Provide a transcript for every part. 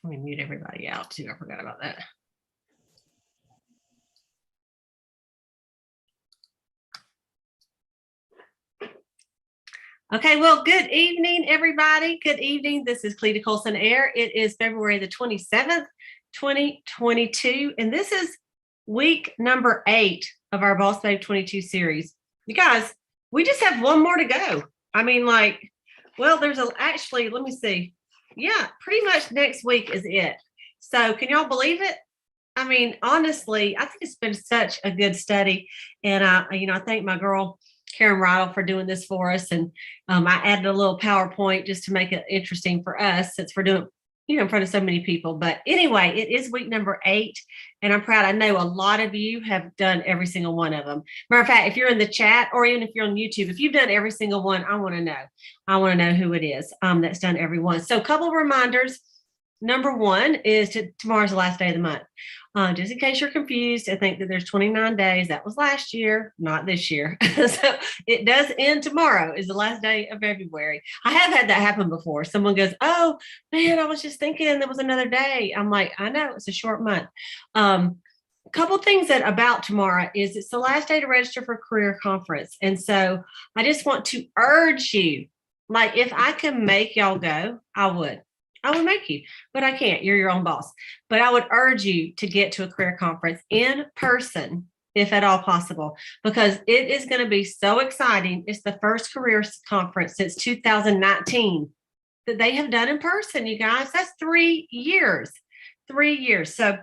Let me mute everybody out too. I forgot about that. Okay, well, good evening, everybody. Good evening. This is Cleta Colson-Eyre. It is February the 27th, 2022, and this is week number 8 of our Boss Babe 22 series. You guys, we just have one more to go. I mean, there's actually, let me see. Yeah, pretty much next week is it. So can y'all believe it? I mean, honestly, I think it's been such a good study. And I thank my girl Karen Rydell for doing this for us. And I added a little PowerPoint just to make it interesting for us since we're doing, in front of so many people. But anyway, it is week number 8, and I'm proud. I know a lot of you have done every single one of them. Matter of fact, if you're in the chat or even if you're on YouTube, if you've done every single one, I want to know. I want to know who it is that's done every one. So a couple of reminders. Number 1 is tomorrow's the last day of the month. Just in case you're confused, I think that there's 29 days. That was last year, not this year. So it does end tomorrow is the last day of February. I have had that happen before. Someone goes, oh man, I was just thinking there was another day. I'm like, I know, it's a short month. A couple things about tomorrow is it's the last day to register for career conference. And so I just want to urge you, if I can make y'all go, I would make you, but I can't. You're your own boss. But I would urge you to get to a career conference in person, if at all possible, because it is going to be so exciting. It's the first career conference since 2019 that they have done in person, you guys. That's 3 years. 3 years. So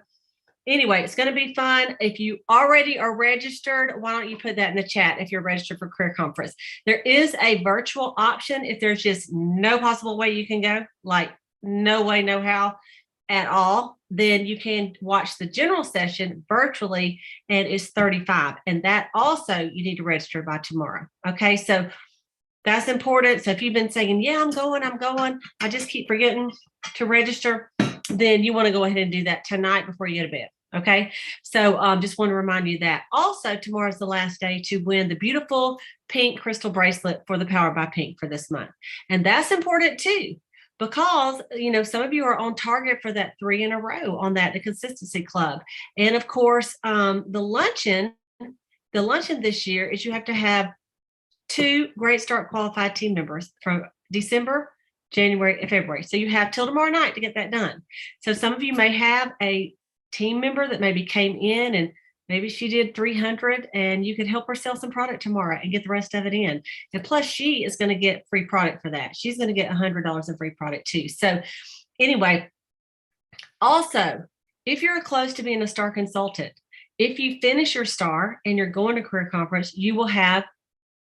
anyway, it's going to be fun. If you already are registered, why don't you put that in the chat if you're registered for career conference? There is a virtual option if there's just no possible way you can go, no way, no how at all, then you can watch the general session virtually, and it's $35. And that also you need to register by tomorrow. Okay, so that's important. So if you've been saying, yeah, I'm going, I just keep forgetting to register, then you want to go ahead and do that tonight before you go to bed. Okay, so just want to remind you that. Also, tomorrow's the last day to win the beautiful pink crystal bracelet for the Power by Pink for this month. And that's important too, because, some of you are on target for that 3 in a row on the Consistency Club. And of course, the luncheon this year is you have to have 2 Great Start qualified team members from December, January, and February. So you have till tomorrow night to get that done. So some of you may have a team member that maybe came in and maybe she did 300 and you could help her sell some product tomorrow and get the rest of it in. And plus she is going to get free product for that. She's going to get $100 in free product too. So anyway, also, if you're close to being a STAR consultant, if you finish your STAR and you're going to career conference, you will have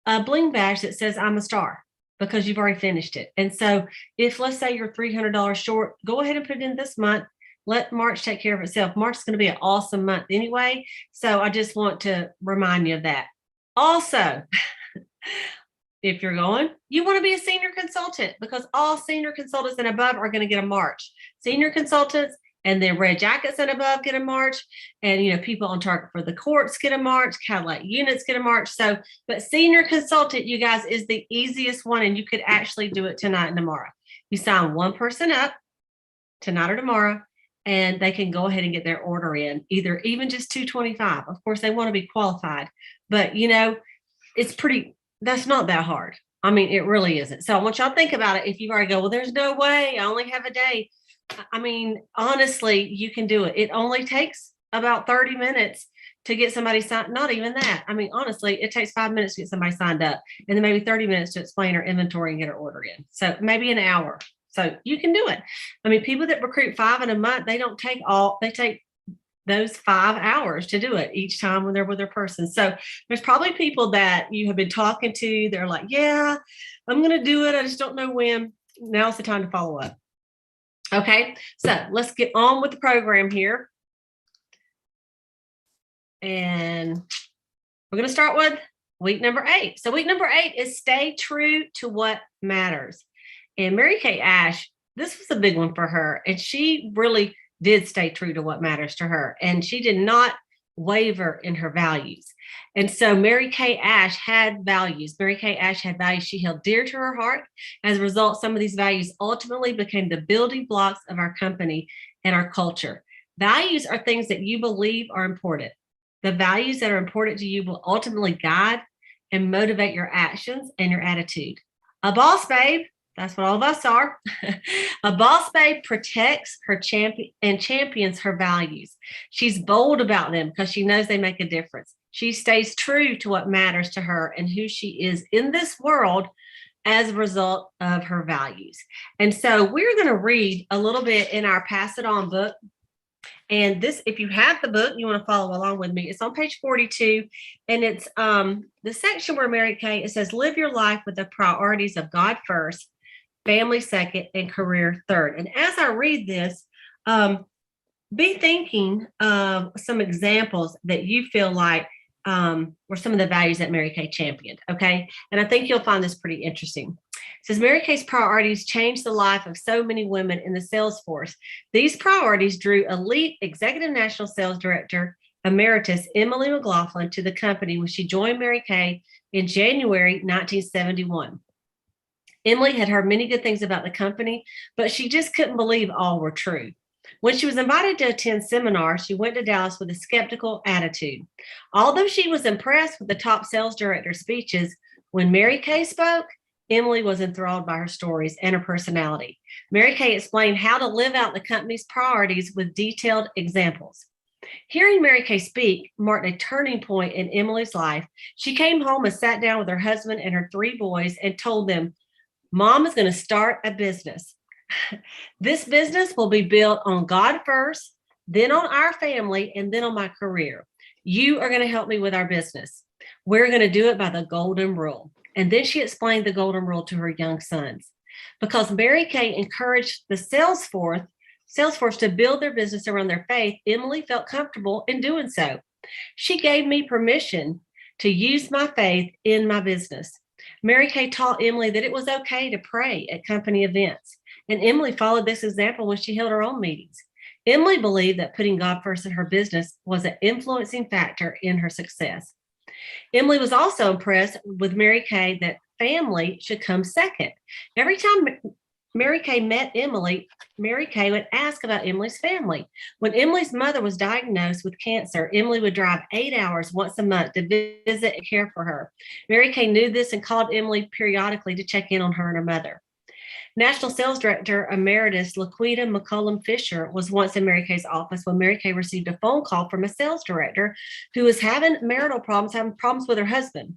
a bling badge that says I'm a STAR because you've already finished it. And so if, let's say you're $300 short, go ahead and put it in this month. Let March take care of itself. March is going to be an awesome month anyway. So I just want to remind you of that. Also, if you're going, you want to be a senior consultant because all senior consultants and above are going to get a March. Senior consultants and then red jackets and above get a March. And, people on target for the courts get a March, Cadillac units get a March. So, but senior consultant, you guys, is the easiest one. And you could actually do it tonight and tomorrow. You sign one person up tonight or tomorrow, and they can go ahead and get their order in, even just $225. Of course, they want to be qualified, but that's not that hard. I mean, it really isn't. So I want y'all to think about it. If you've already go, well, there's no way, I only have a day. I mean, honestly, you can do it. It only takes about 30 minutes to get somebody signed. Not even that. I mean, honestly, it takes 5 minutes to get somebody signed up, and then maybe 30 minutes to explain our inventory and get our order in. So maybe an hour. So you can do it. I mean, people that recruit 5 in a month, they take those 5 hours to do it each time when they're with their person. So there's probably people that you have been talking to. They're like, yeah, I'm going to do it. I just don't know when. Now's the time to follow up. Okay. So let's get on with the program here. And we're going to start with week number 8. So week number 8 is stay true to what matters. And Mary Kay Ash, this was a big one for her. And she really did stay true to what matters to her. And she did not waver in her values. And so Mary Kay Ash had values. Mary Kay Ash had values she held dear to her heart. As a result, some of these values ultimately became the building blocks of our company and our culture. Values are things that you believe are important. The values that are important to you will ultimately guide and motivate your actions and your attitude. A boss babe, that's what all of us are. A boss babe protects her champion and champions her values. She's bold about them because she knows they make a difference. She stays true to what matters to her and who she is in this world as a result of her values. And so we're going to read a little bit in our Pass It On book. And this, if you have the book, you want to follow along with me. It's on page 42, and it's the section where Mary Kay, it says, live your life with the priorities of God first, family second, and career third. And as I read this, be thinking of some examples that you feel like were some of the values that Mary Kay championed, okay? And I think you'll find this pretty interesting. It says, Mary Kay's priorities changed the life of so many women in the sales force. These priorities drew elite executive national sales director emeritus Emily McLaughlin to the company when she joined Mary Kay in January 1971. Emily had heard many good things about the company, but she just couldn't believe all were true. When she was invited to attend seminars, she went to Dallas with a skeptical attitude. Although she was impressed with the top sales director's speeches, when Mary Kay spoke, Emily was enthralled by her stories and her personality. Mary Kay explained how to live out the company's priorities with detailed examples. Hearing Mary Kay speak marked a turning point in Emily's life. She came home and sat down with her husband and her 3 boys and told them, Mom is going to start a business. This business will be built on God first, then on our family, and then on my career. You are going to help me with our business. We're going to do it by the golden rule. And then she explained the golden rule to her young sons. Because Mary Kay encouraged the sales force to build their business around their faith, Emily felt comfortable in doing so. She gave me permission to use my faith in my business. Mary Kay taught Emily that it was okay to pray at company events. And Emily followed this example when she held her own meetings. Emily believed that putting God first in her business was an influencing factor in her success. Emily was also impressed with Mary Kay that family should come second. Every time Mary Kay met Emily, Mary Kay would ask about Emily's family. When Emily's mother was diagnosed with cancer, Emily would drive 8 hours once a month to visit and care for her. Mary Kay knew this and called Emily periodically to check in on her and her mother. National Sales Director Emeritus Laquita McCollum Fisher was once in Mary Kay's office when Mary Kay received a phone call from a sales director who was having marital problems, having problems with her husband.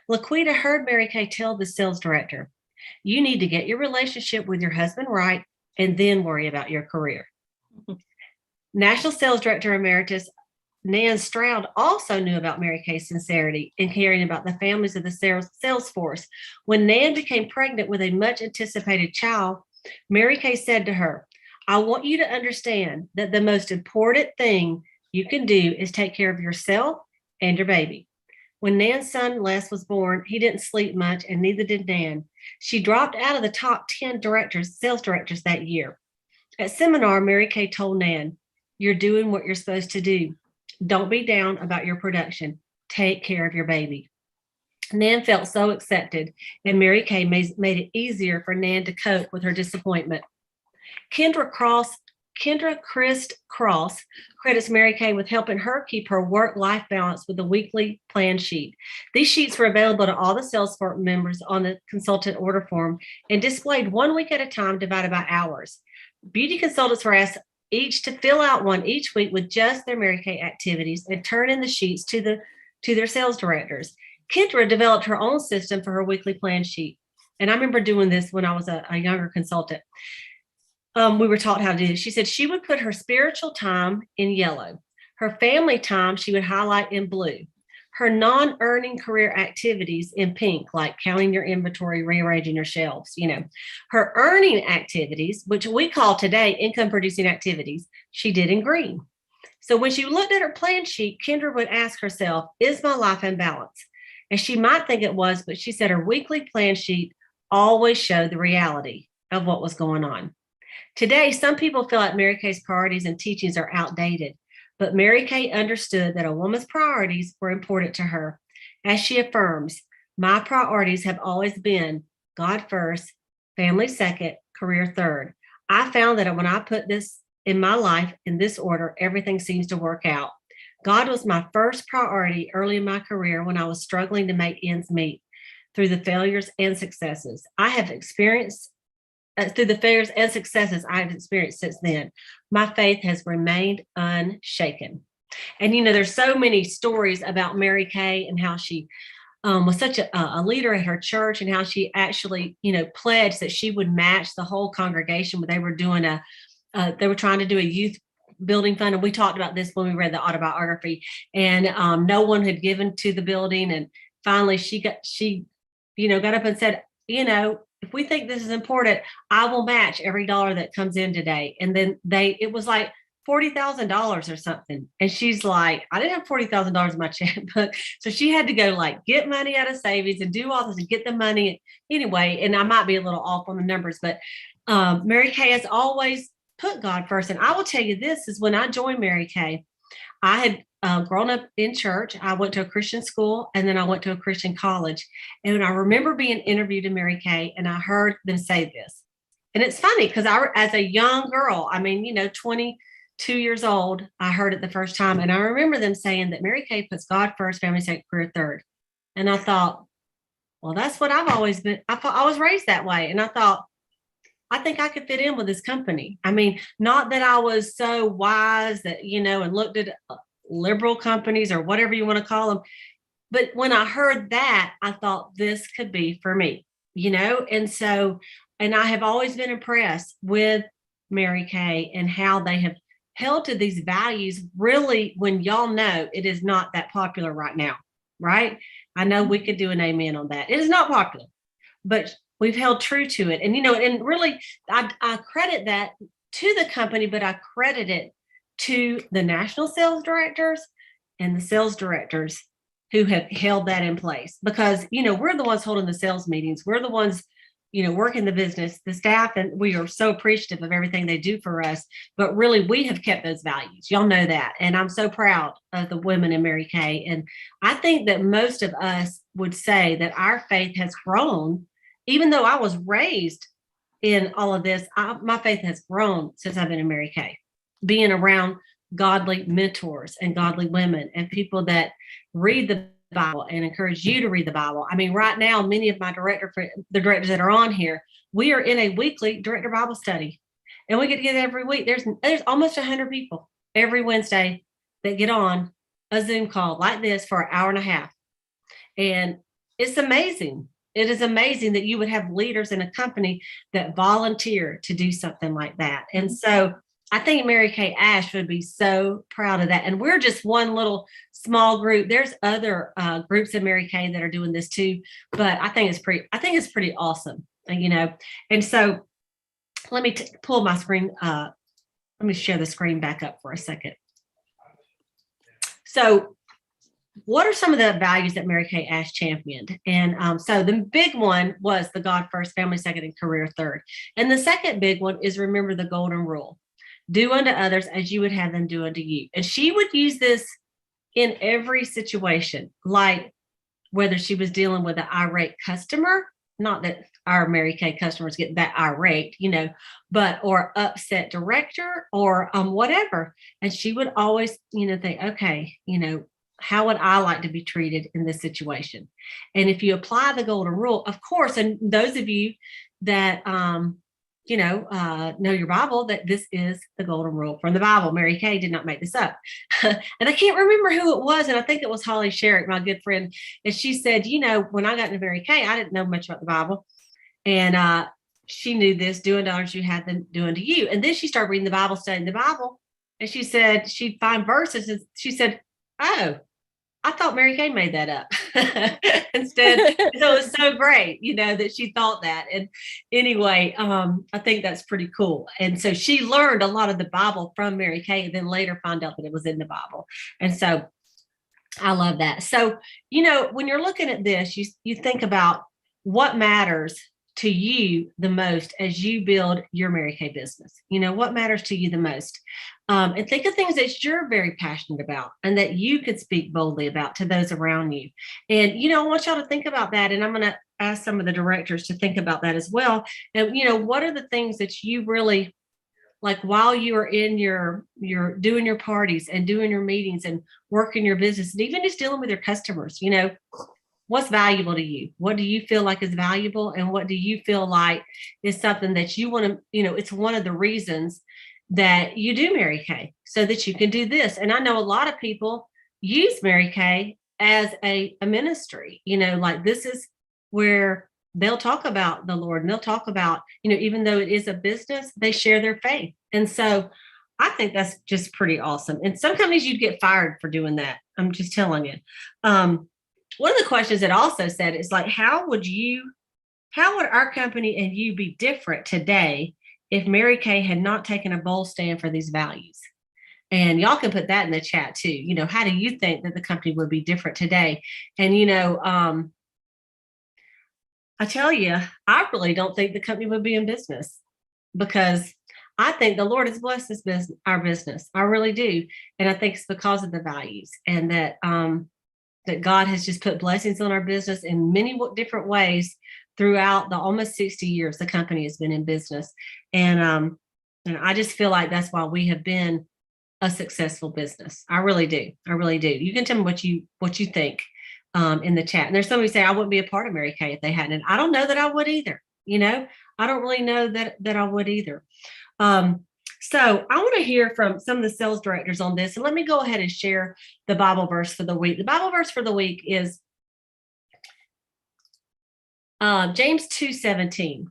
Laquita heard Mary Kay tell the sales director, you need to get your relationship with your husband right and then worry about your career. National Sales Director Emeritus Nan Stroud also knew about Mary Kay's sincerity in caring about the families of the sales force. When Nan became pregnant with a much anticipated child, Mary Kay said to her, I want you to understand that the most important thing you can do is take care of yourself and your baby. When Nan's son Les was born, he didn't sleep much, and neither did Nan. She dropped out of the top 10 sales directors that year. At seminar, Mary Kay told Nan, you're doing what you're supposed to do. Don't be down about your production. Take care of your baby. Nan felt so accepted, and Mary Kay made it easier for Nan to cope with her disappointment. Kendra Christ Cross credits Mary Kay with helping her keep her work-life balance with a weekly plan sheet. These sheets were available to all the sales force members on the consultant order form and displayed 1 week at a time divided by hours. Beauty consultants were asked each to fill out one each week with just their Mary Kay activities and turn in the sheets to their sales directors. Kendra developed her own system for her weekly plan sheet. And I remember doing this when I was a younger consultant. We were taught how to do this. She said she would put her spiritual time in yellow. Her family time she would highlight in blue. Her non-earning career activities in pink, like counting your inventory, rearranging your shelves, Her earning activities, which we call today income-producing activities, she did in green. So when she looked at her plan sheet, Kendra would ask herself, is my life in balance? And she might think it was, but she said her weekly plan sheet always showed the reality of what was going on. Today, some people feel like Mary Kay's priorities and teachings are outdated, But Mary Kay understood that a woman's priorities were important to her. As she affirms, my priorities have always been God first, family second, career third. I found that when I put this in my life in this order, everything seems to work out. God was my first priority early in my career when I was struggling to make ends meet. Through the failures and successes I have experienced, through the failures and successes I have experienced since then, my faith has remained unshaken. And there's so many stories about Mary Kay and how she was such a leader at her church, and how she actually, pledged that she would match the whole congregation when they were doing they were trying to do a youth building fund. And we talked about this when we read the autobiography, and no one had given to the building. And finally she got up and said, if we think this is important, I will match every dollar that comes in today. And then it was like $40,000 or something. And she's like, I didn't have $40,000 in my checkbook. So she had to go get money out of savings and do all this and get the money anyway. And I might be a little off on the numbers, but Mary Kay has always put God first. And I will tell you, this is when I joined Mary Kay, I had grown up in church. I went to a Christian school, and then I went to a Christian college. And I remember being interviewed in Mary Kay, and I heard them say this. And it's funny because as a young girl, 22 years old, I heard it the first time. And I remember them saying that Mary Kay puts God first, family second, career third. And I thought, well, that's what I've always been. I was raised that way. And I thought, I think I could fit in with this company. Not that I was so wise that, and looked at liberal companies or whatever you want to call them. But when I heard that, I thought this could be for me, and I have always been impressed with Mary Kay and how they have held to these values, really, when y'all know it is not that popular right now, right? I know we could do an amen on that. It is not popular, but we've held true to it. And, and really, I credit that to the company, but I credit it to the national sales directors and the sales directors who have held that in place. Because, we're the ones holding the sales meetings. We're the ones, working the business, the staff, and we are so appreciative of everything they do for us. But really, we have kept those values. Y'all know that. And I'm so proud of the women in Mary Kay. And I think that most of us would say that our faith has grown. Even though I was raised in all of this, my faith has grown since I've been in Mary Kay, being around godly mentors and godly women and people that read the Bible and encourage you to read the Bible. Right now, many of my the directors that are on here, we are in a weekly director Bible study, and we get together every week. There's almost 100 people every Wednesday that get on a Zoom call like this for an hour and a half. And it's amazing. It is amazing that you would have leaders in a company that volunteer to do something like that. And so I think Mary Kay Ash would be so proud of that. And we're just one little small group. There's other groups in Mary Kay that are doing this too, but I think it's pretty awesome, And so let me pull my screen. Let me share the screen back up for a second. So what are some of the values that Mary Kay Ash championed? And so the big one was the God first, family second, and career third. And the second big one is remember the golden rule. Do unto others as you would have them do unto you. And she would use this in every situation, like whether she was dealing with an irate customer, not that our Mary Kay customers get that irate, or upset director or whatever. And she would always, think, okay, how would I like to be treated in this situation? And if you apply the golden rule, of course, and those of you that, know your Bible, that this is the golden rule from the Bible. Mary Kay did not make this up. And I can't remember who it was. And I think it was Holly Sherrick, my good friend. And she said, when I got into Mary Kay, I didn't know much about the Bible. And she knew this, do unto others you had them do unto you. And then she started reading the Bible, studying the Bible. And she said, she'd find verses. And she said, oh, I thought Mary Kay made that up instead. So it was so great, that she thought that. And anyway, I think that's pretty cool. And so she learned a lot of the Bible from Mary Kay, and then later found out that it was in the Bible. And so I love that. So, when you're looking at this, you think about what matters to you the most as you build your Mary Kay business? What matters to you the most? And think of things that you're very passionate about and that you could speak boldly about to those around you. And, I want y'all to think about that. And I'm going to ask some of the directors to think about that as well. And, what are the things that you really like while you are in your doing your parties and doing your meetings and working your business and even just dealing with your customers, what's valuable to you? What do you feel like is valuable? And what do you feel like is something that you want to, it's one of the reasons that you do Mary Kay so that you can do this. And I know a lot of people use Mary Kay as a ministry, like this is where they'll talk about the Lord and they'll talk about, even though it is a business, they share their faith. And so I think that's just pretty awesome. And some companies you'd get fired for doing that. I'm just telling you. One of the questions that also said is like, how would our company and you be different today if Mary Kay had not taken a bold stand for these values? And y'all can put that in the chat too. How do you think that the company would be different today? And, I tell you, I really don't think the company would be in business because I think the Lord has blessed our business. I really do. And I think it's because of the values and that God has just put blessings on our business in many different ways throughout the almost 60 years the company has been in business. And I just feel like that's why we have been a successful business. I really do. I really do. You can tell me what you think in the chat. And there's somebody say I wouldn't be a part of Mary Kay if they hadn't. And I don't know that I would either. I don't really know that I would either. So I want to hear from some of the sales directors on this. And let me go ahead and share the Bible verse for the week. The Bible verse for the week is James 2:17.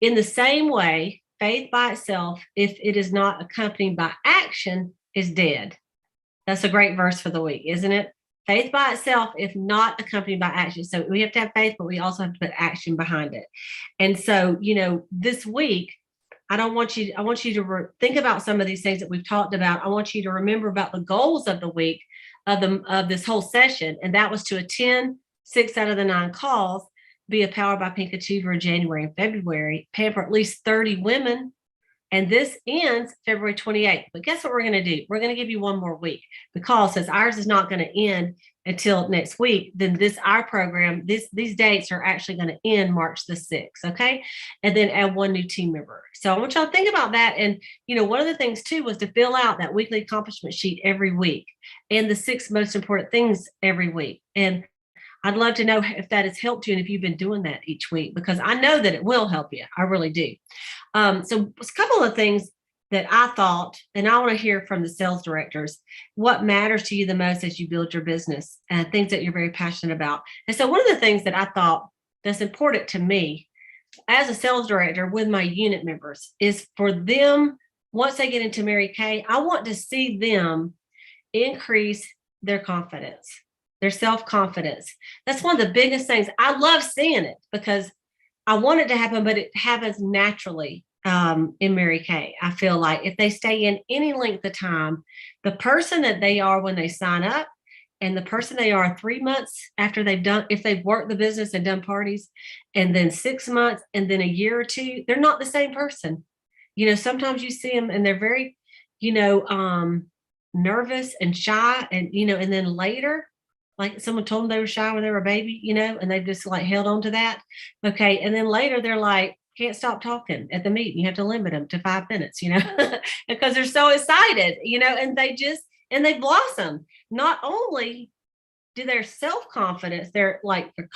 In the same way, faith by itself, if it is not accompanied by action, is dead. That's a great verse for the week, isn't it? Faith by itself, if not accompanied by action. So we have to have faith, but we also have to put action behind it. And so, this week, I want you to think about some of these things that we've talked about. I want you to remember about the goals of the week of this whole session. And that was to attend 6 out of the 9 calls, be a Powered by Pink Achiever in January and February, pamper at least 30 women. And this ends February 28th. But guess what we're going to do? We're going to give you one more week because since ours is not going to end until next week, then our program, these dates are actually going to end March the 6th. Okay. And then add one new team member. So I want y'all to think about that. And, one of the things too was to fill out that weekly accomplishment sheet every week and the 6 most important things every week. And I'd love to know if that has helped you and if you've been doing that each week, because I know that it will help you. I really do. So a couple of things that I thought, and I want to hear from the sales directors, what matters to you the most as you build your business and things that you're very passionate about. And so one of the things that I thought that's important to me as a sales director with my unit members is for them, once they get into Mary Kay, I want to see them increase their confidence, their self-confidence. That's one of the biggest things. I love seeing it because I want it to happen, but it happens naturally in Mary Kay. I feel like if they stay in any length of time, the person that they are when they sign up and the person they are 3 months after if they've worked the business and done parties, and then 6 months and then a year or two, they're not the same person. Sometimes you see them and they're very, nervous and shy and, and then later, like someone told them they were shy when they were a baby, and they've just like held on to that. Okay. And then later they're like, can't stop talking at the meeting. You have to limit them to 5 minutes, because they're so excited, and they blossom. Not only do their self-confidence, their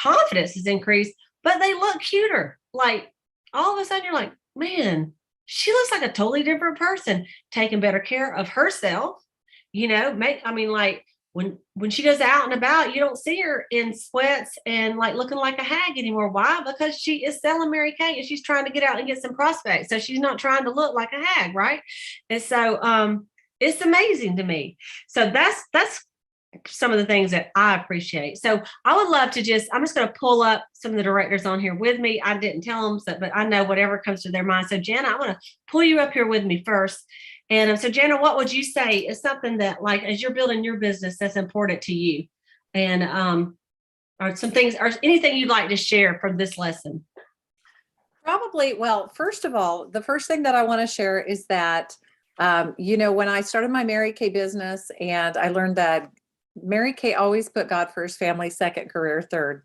confidence is increased, but they look cuter. Like all of a sudden you're like, man, she looks like a totally different person, taking better care of herself, when she goes out and about, you don't see her in sweats and like looking like a hag anymore. Why? Because she is selling Mary Kay and she's trying to get out and get some prospects. So she's not trying to look like a hag, right? And so it's amazing to me. So that's some of the things that I appreciate. So I would love to I'm just going to pull up some of the directors on here with me. I didn't tell them, but I know whatever comes to their mind. So Jana, I want to pull you up here with me first. And so Jana, what would you say is something that as you're building your business that's important to you? And or some things or anything you'd like to share from this lesson? Probably, well, first of all, the first thing that I want to share is that, when I started my Mary Kay business and I learned that Mary Kay always put God first, family second, career third.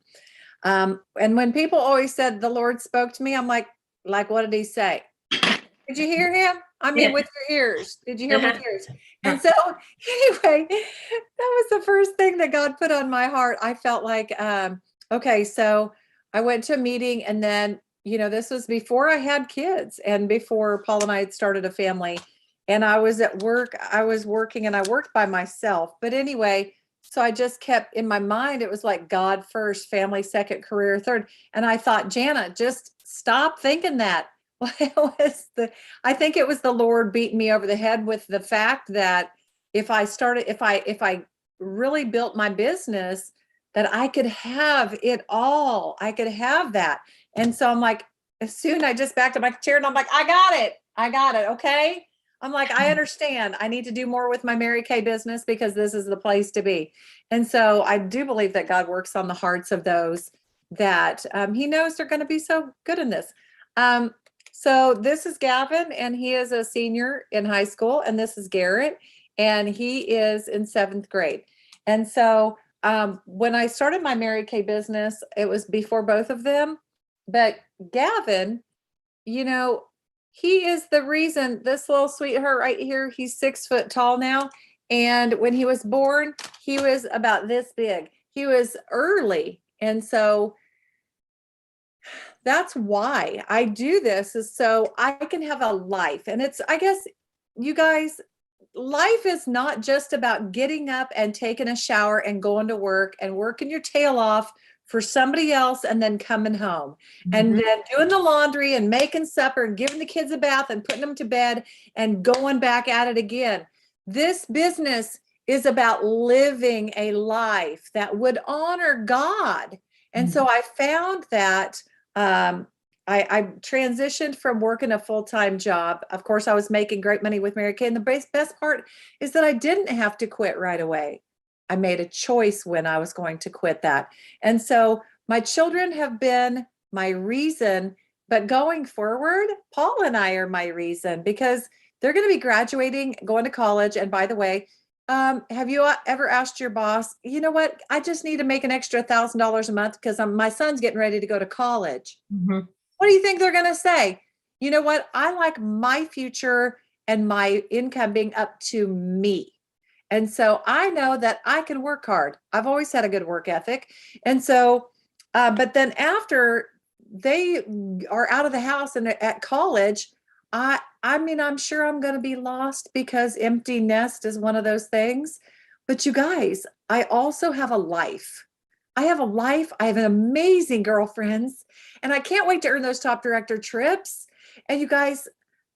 And when people always said the Lord spoke to me, I'm like, what did he say? Did you hear him? I mean, Yeah. with your ears. Did you hear with your ears? And so, anyway, that was the first thing that God put on my heart. I felt like, okay, so I went to a meeting, and then, this was before I had kids and before Paul and I had started a family. And I was at work, I was working, and I worked by myself. But anyway, so I just kept in my mind, it was like God first, family second, career third. And I thought, Jana, just stop thinking that. Well, I think it was the Lord beating me over the head with the fact that if I really built my business, that I could have it all. I could have that. And so I'm like, as soon I just backed up my chair and I'm like, I got it. I got it. Okay. I'm like, I understand. I need to do more with my Mary Kay business because this is the place to be. And so I do believe that God works on the hearts of those that he knows they're going to be so good in this. So this is Gavin, and he is a senior in high school, and this is Garrett, and he is in 7th grade. And so when I started my Mary Kay business, it was before both of them. But Gavin, he is the reason, this little sweetheart right here, he's 6 foot tall now. And when he was born, he was about this big. He was early. And so that's why I do this, is so I can have a life. And I guess, you guys, life is not just about getting up and taking a shower and going to work and working your tail off for somebody else and then coming home and then doing the laundry and making supper and giving the kids a bath and putting them to bed and going back at it again. This business is about living a life that would honor God. And so I found that I transitioned from working a full-time job. Of course, I was making great money with Mary Kay. And the best part is that I didn't have to quit right away. I made a choice when I was going to quit that. And so my children have been my reason, but going forward, Paul and I are my reason because they're going to be graduating, going to college. And by the way, have you ever asked your boss, you know what, I just need to make an extra $1,000 a month because my son's getting ready to go to college. What do you think they're going to say? You know what? I like my future and my income being up to me. And so I know that I can work hard. I've always had a good work ethic. And so, but then after they are out of the house and at college, I mean, I'm sure I'm going to be lost because empty nest is one of those things. But you guys, I also have a life. I have a life. I have an amazing girlfriends, and I can't wait to earn those top director trips. And you guys,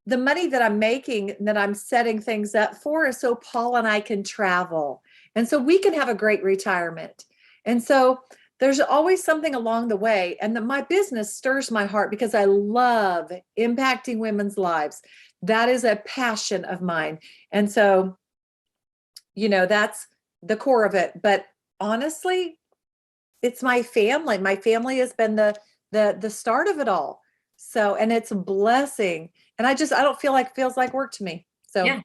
the money that I'm making, that I'm setting things up for, is so Paul and I can travel. And so we can have a great retirement. And so there's always something along the way. And my business stirs my heart because I love impacting women's lives. That is a passion of mine. And so, that's the core of it. But honestly, it's my family. My family has been the start of it all. So, and it's a blessing. And I don't feel like it feels like work to me. So, yeah.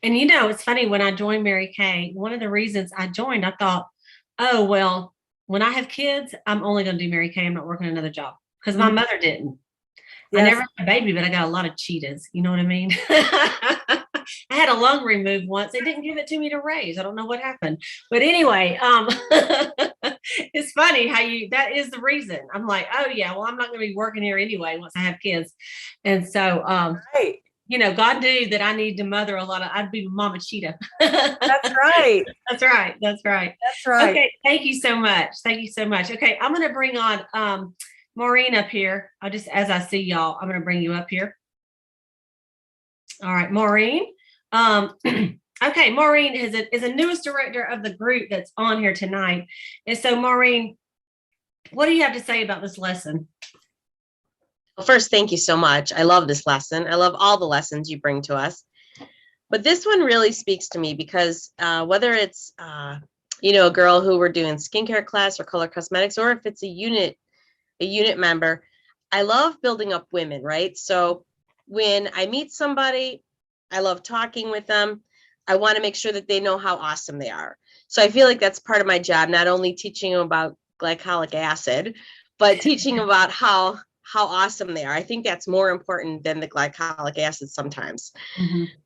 And it's funny, when I joined Mary Kay, one of the reasons I joined, I thought, oh, well, when I have kids, I'm only going to do Mary Kay. I'm not working another job because my mother didn't. Yes. I never had a baby, but I got a lot of cheetahs. You know what I mean? I had a lung removed once. They didn't give it to me to raise. I don't know what happened. But anyway, it's funny how that is the reason. I'm like, oh yeah, well, I'm not going to be working here anyway once I have kids. And so, right. God knew that I need to mother a lot of, I'd be Mama Cheetah. That's right. That's right. That's right. That's right. Okay. Thank you so much. Thank you so much. Okay. I'm going to bring on, Maureen up here. As I see y'all, I'm going to bring you up here. All right, Maureen. Okay, Maureen is the newest director of the group that's on here tonight. And so, Maureen, what do you have to say about this lesson? Well, first, thank you so much. I love this lesson. I love all the lessons you bring to us. But this one really speaks to me because whether it's, a girl who we're doing skincare class or color cosmetics, or if it's a unit member, I love building up women, right? So when I meet somebody, I love talking with them. I want to make sure that they know how awesome they are. So I feel like that's part of my job, not only teaching them about glycolic acid, but teaching them about how awesome they are. I think that's more important than the glycolic acid sometimes.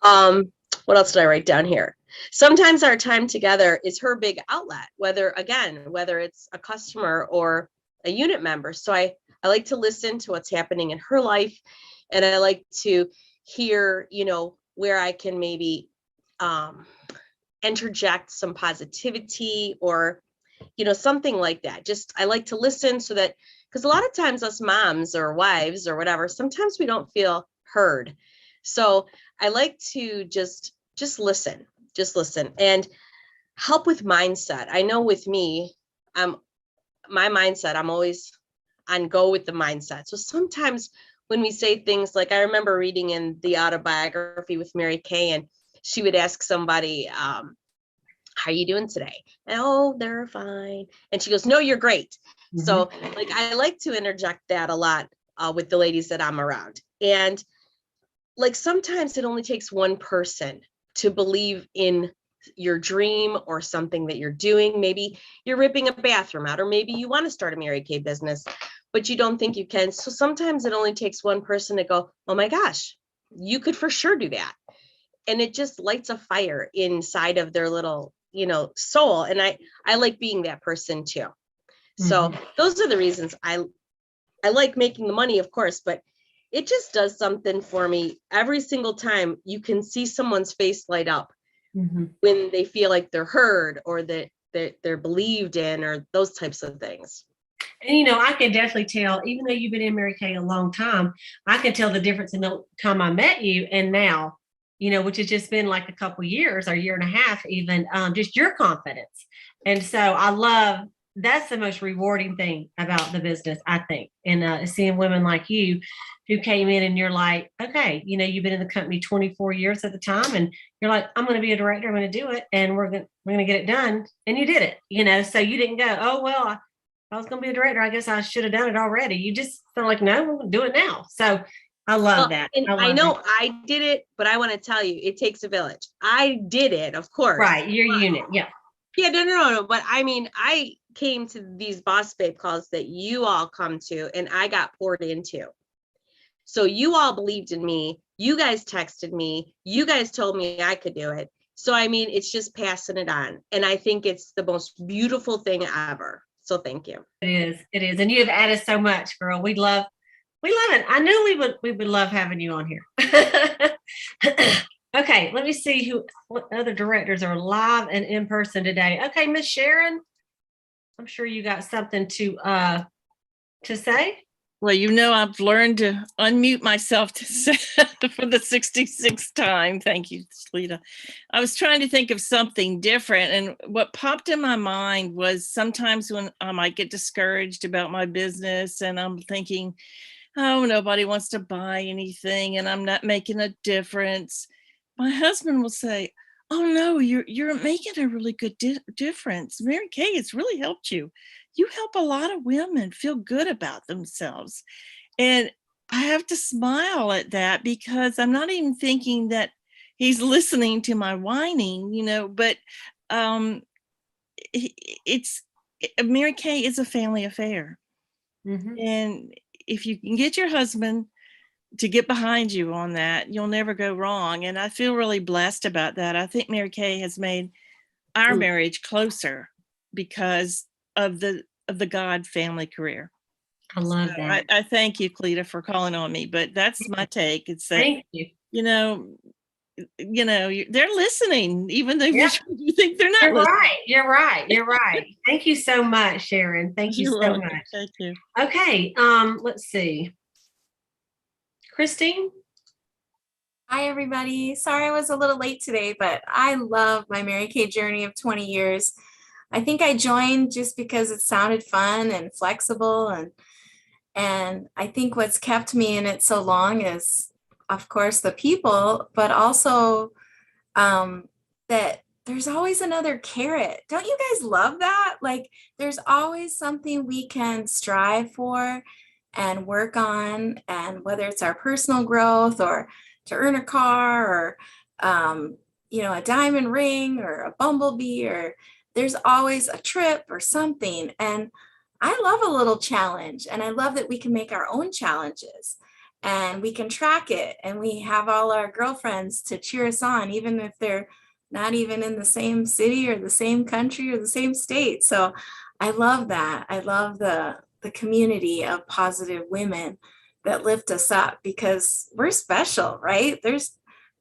Um, what else did I write down here? Sometimes our time together is her big outlet, whether it's a customer or a unit member. So I like to listen to what's happening in her life, and I like to hear, where I can maybe interject some positivity or, something like that. Just I like to listen so that, because a lot of times us moms or wives or whatever, sometimes we don't feel heard. So I like to just listen, and help with mindset. I know with me, my mindset, I'm always on go with the mindset. So sometimes when we say things like, I remember reading in the autobiography with Mary Kay, and she would ask somebody, how are you doing today? And, oh, they're fine. And she goes, no, you're great. So like, I like to interject that a lot with the ladies that I'm around. And like, sometimes it only takes one person to believe in your dream or something that you're doing. Maybe you're ripping a bathroom out, or maybe you want to start a Mary Kay business, but you don't think you can. So sometimes it only takes one person to go, oh my gosh, you could for sure do that. And it just lights a fire inside of their little, soul. And I like being that person too. So those are the reasons I like making the money, of course, but it just does something for me every single time. You can see someone's face light up when they feel like they're heard, or that they're believed in, or those types of things. And, I can definitely tell, even though you've been in Mary Kay a long time, I can tell the difference in the time I met you and now, which has just been like a couple years or a year and a half, even, just your confidence. And so I love, that's the most rewarding thing about the business, I think. And seeing women like you who came in and you're like, okay, you've been in the company 24 years at the time, and you're like, I'm going to be a director, I'm going to do it, and we're going to get it done. And you did it, so you didn't go, oh, well, I was going to be a director, I guess I should have done it already. You just felt like, no, we're going to do it now. So I love that. And I know I did it, but I want to tell you, it takes a village. I did it, of course. Right. Your unit. Yeah. Yeah, no. But I mean, I came to these Boss Babe calls that you all come to, and I got poured into. So you all believed in me. You guys texted me. You guys told me I could do it. So, I mean, it's just passing it on. And I think it's the most beautiful thing ever. So thank you. It is. And you have added so much, girl. We love it. I knew we would love having you on here. Okay, let me see what other directors are live and in person today. Okay, Miss Sharon, I'm sure you got something to say. Well, I've learned to unmute myself to say for the 66th time. Thank you, Lita. I was trying to think of something different, and what popped in my mind was sometimes when I might get discouraged about my business and I'm thinking, oh, nobody wants to buy anything and I'm not making a difference. My husband will say, oh no, you're making a really good difference. Mary Kay, it's really helped you. You help a lot of women feel good about themselves. And I have to smile at that because I'm not even thinking that he's listening to my whining, but Mary Kay is a family affair. And if you can get your husband to get behind you on that, you'll never go wrong. And I feel really blessed about that. I think Mary Kay has made our marriage closer because of the God family career. I love that. I thank you, Cleta, for calling on me, but that's my take. It's that, thank you. They're listening, even though you think they're not listening. You're right. Thank you so much, Sharon. Thank you so much. Thank you. Okay, let's see. Christine? Hi, everybody. Sorry I was a little late today, but I love my Mary Kay journey of 20 years. I think I joined just because it sounded fun and flexible, and I think what's kept me in it so long is, of course, the people, but also that there's always another carrot. Don't you guys love that? Like, there's always something we can strive for and work on, and whether it's our personal growth or to earn a car or, a diamond ring or a bumblebee, or there's always a trip or something. And I love a little challenge, and I love that we can make our own challenges and we can track it, and we have all our girlfriends to cheer us on, even if they're not even in the same city or the same country or the same state. So I love that. I love the community of positive women that lift us up, because we're special, right? There's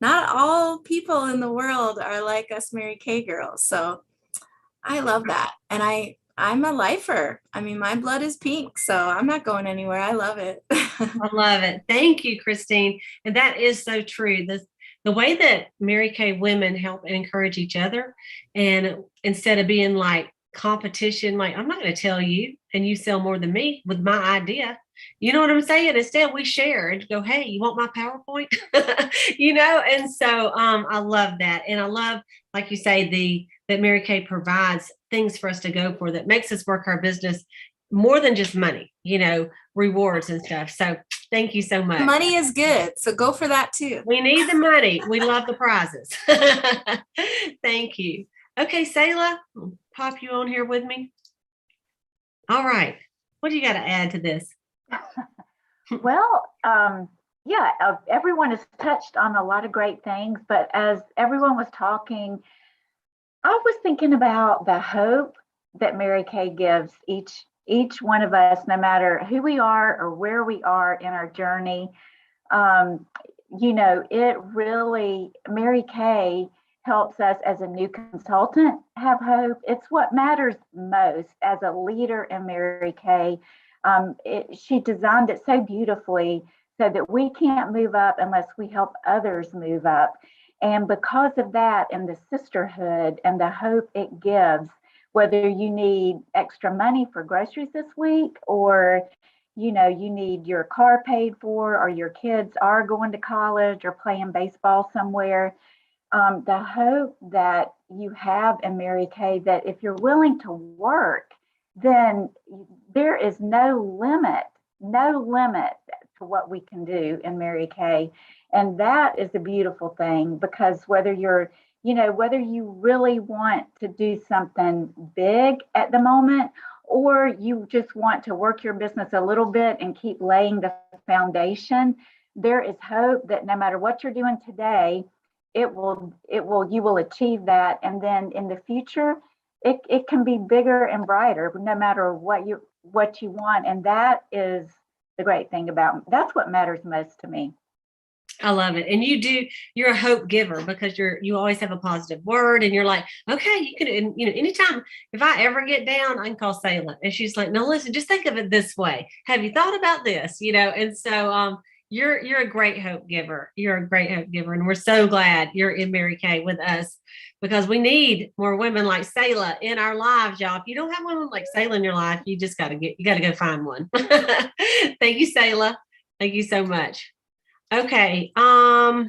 not all people in the world are like us Mary Kay girls. So I love that. And I'm a lifer. I mean, my blood is pink, so I'm not going anywhere. I love it. I love it. Thank you, Christine. And that is so true. The way that Mary Kay women help and encourage each other, and instead of being like competition, like, I'm not going to tell you and you sell more than me with my idea. You know what I'm saying? Instead, we share and go, hey, you want my PowerPoint? And so I love that. And I love, like you say, that Mary Kay provides things for us to go for that makes us work our business more than just money, rewards and stuff. So thank you so much. Money is good. So go for that too. We need the money. We love the prizes. Thank you. Okay, Selah, I'll pop you on here with me. All right. What do you got to add to this? Well, everyone has touched on a lot of great things, but as everyone was talking, I was thinking about the hope that Mary Kay gives each one of us, no matter who we are or where we are in our journey. It really, Mary Kay helps us as a new consultant have hope. It's what matters most as a leader in Mary Kay. She designed it so beautifully so that we can't move up unless we help others move up. And because of that and the sisterhood and the hope it gives, whether you need extra money for groceries this week, or you need your car paid for, or your kids are going to college or playing baseball somewhere, the hope that you have in Mary Kay, that if you're willing to work, then there is no limit to what we can do in Mary Kay. And that is a beautiful thing, because whether you really want to do something big at the moment, or you just want to work your business a little bit and keep laying the foundation, there is hope that no matter what you're doing today, you will achieve that. And then in the future, it can be bigger and brighter, no matter what you want. And that is the great thing that's what matters most to me. I love it. And you're a hope giver, because you always have a positive word, and you're like, okay, you can, and, anytime, if I ever get down, I can call Selah, and she's like, no, listen, just think of it this way. Have you thought about this? And so, you're a great hope giver. You're a great hope giver. And we're so glad you're in Mary Kay with us, because we need more women like Selah in our lives, y'all. If you don't have women like Selah in your life, you got to go find one. Thank you, Selah. Thank you so much. Okay. I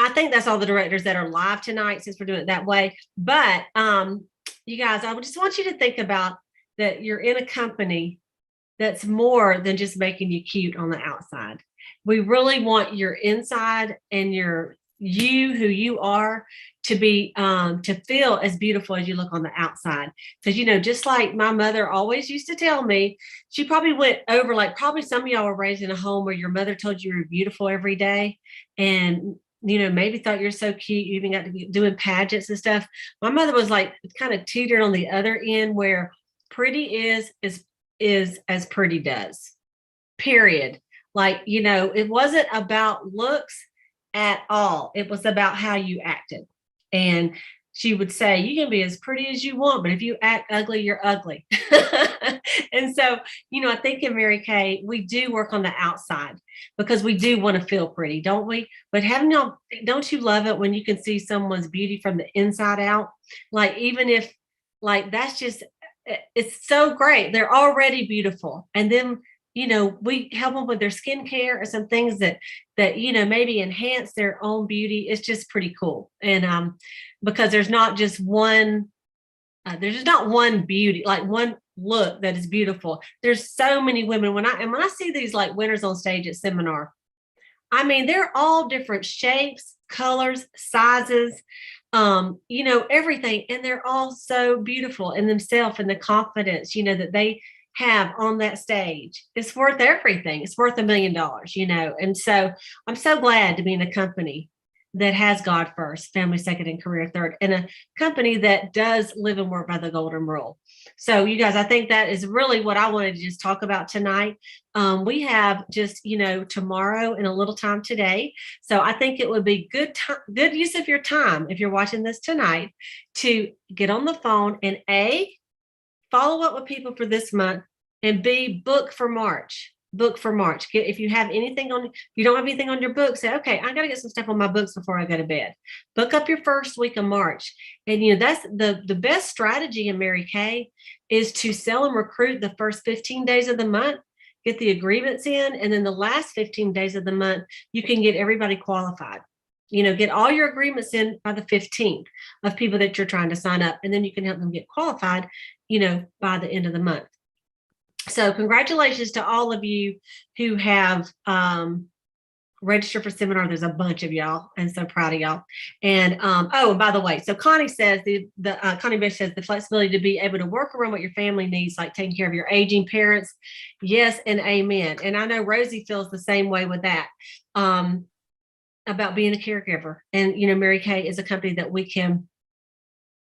think that's all the directors that are live tonight, since we're doing it that way. But you guys, I just want you to think about that you're in a company that's more than just making you cute on the outside. We really want your inside and who you are to be to feel as beautiful as you look on the outside. Because just like my mother always used to tell me, she probably went over, like, probably some of y'all were raised in a home where your mother told you were beautiful every day, and maybe thought you're so cute, you even got to be doing pageants and stuff. My mother was like kind of teetered on the other end, where pretty is as pretty does, period. Like, it wasn't about looks at all. It was about how you acted. And she would say, you can be as pretty as you want, but if you act ugly, you're ugly. And so, I think in Mary Kay, we do work on the outside, because we do want to feel pretty, don't we? But don't you love it when you can see someone's beauty from the inside out? Like, even if, like, that's just, it's so great. They're already beautiful. And then, we help them with their skincare or some things that maybe enhance their own beauty. It's just pretty cool. And because there's not just one there's just not one beauty, like one look that is beautiful. There's so many women. When I see these like winners on stage at seminar, I mean, they're all different shapes, colors, sizes, everything. And they're all so beautiful in themselves, and the confidence, that they have on that stage. It's worth everything. It's worth $1 million, And so I'm so glad to be in a company that has God first, family second, and career third, and a company that does live and work by the golden rule. So you guys, I think that is really what I wanted to just talk about tonight. We have just, tomorrow and a little time today. So I think it would be good use of your time, if you're watching this tonight, to get on the phone and follow up with people for this month, and book for March. If you have anything you don't have anything on your book, say, okay, I got to get some stuff on my books before I go to bed. Book up your first week of March. And, that's the best strategy in Mary Kay is to sell and recruit the first 15 days of the month, get the agreements in. And then the last 15 days of the month, you can get everybody qualified. Get all your agreements in by the 15th of people that you're trying to sign up. And then you can help them get qualified, by the end of the month. So congratulations to all of you who have registered for seminar. There's a bunch of y'all, and so proud of y'all. And and by the way, so Connie says Connie Bish says the flexibility to be able to work around what your family needs, like taking care of your aging parents. Yes, and amen. And I know Rosie feels the same way with that. About being a caregiver. And Mary Kay is a company that we can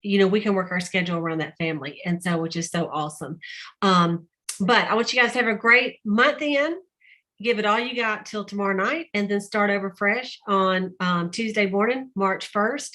work our schedule around that family, and so which is so awesome. But I want you guys to have a great month in. Give it all you got till tomorrow night, and then start over fresh on Tuesday morning, March 1st.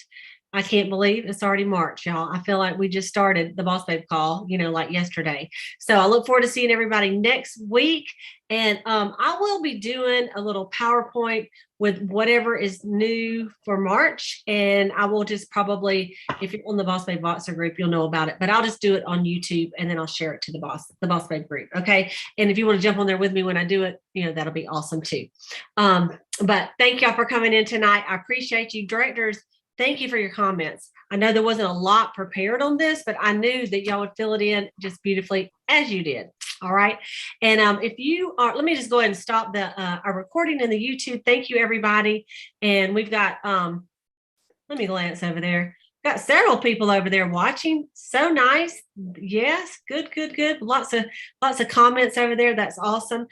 I can't believe it's already March, y'all. I feel like we just started the Boss Babe call, like yesterday. So I look forward to seeing everybody next week. And I will be doing a little PowerPoint with whatever is new for March. And I will just probably, if you're on the Boss Babe Boxer group, you'll know about it. But I'll just do it on YouTube, and then I'll share it to the Boss Babe group. Okay. And if you want to jump on there with me when I do it, that'll be awesome too. But thank y'all for coming in tonight. I appreciate you, directors. Thank you for your comments. I know there wasn't a lot prepared on this, but I knew that y'all would fill it in just beautifully as you did. All right. And if you are, let me just go ahead and stop our recording in the YouTube. Thank you, everybody. And we've got, let me glance over there. Got several people over there watching. So nice. Yes. Good. Lots of comments over there. That's awesome.